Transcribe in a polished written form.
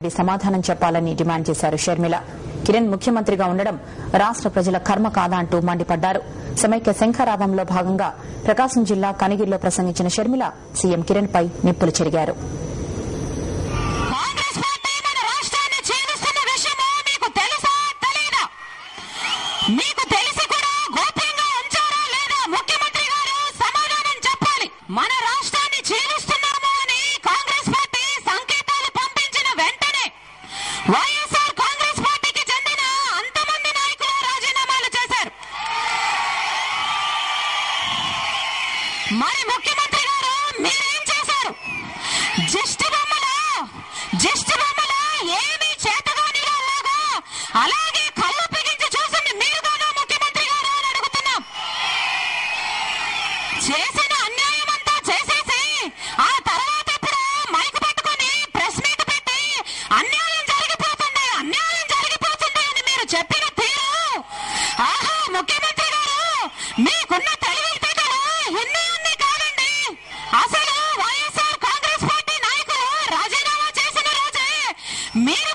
సమాధానం చెప్పాలని డిమాండ్ చేశారు షర్మిల. కిరణ్ ముఖ్యమంత్రిగా ఉండడం రాష్ట్ర ప్రజల కర్మ కాదా అంటూ మండిపడ్డారు. సమైక్య శంఖారావంలో భాగంగా ప్రకాశం జిల్లా కనిగిరిలో ప్రసంగించిన షర్మిల సీఎం కిరణ్ పై నిప్పులు చెరిగారు. మన రాష్ట్రాన్ని చీలుస్తున్నాము అని కాంగ్రెస్ పార్టీ సంకేతాలు పంపించిన వెంటనే వైఎస్ఆర్ కాంగ్రెస్ పార్టీకి చెందిన అంతమంది నాయకులు రాజీనామాలు చేశారు. మరి ముఖ్యమంత్రి గారు మీరేం చేశారు? దిష్టి బొమ్మలో ఏమీ చేతగానిలాగా అలాగే కళ్ళు పిగించి చూసింది మీరుగాను ముఖ్యమంత్రి గారు అని అడుగుతున్నాం. చేసిన అన్యాయం అంతా చేసేసి ఆ తర్వాత ఇప్పుడు మైకు పట్టుకొని ప్రెస్ మీట్ పెట్టి అన్యాయం జరిగిపోతుంది అని మీరు చెప్పిన తీరు, ఆహా ముఖ్యమంత్రి గారు మీకున్న తెలివితేటలు ఎన్ని కాదండి. అసలు వైఎస్ఆర్ కాంగ్రెస్ పార్టీ నాయకులు రాజీనామా చేసిన రోజే మీరు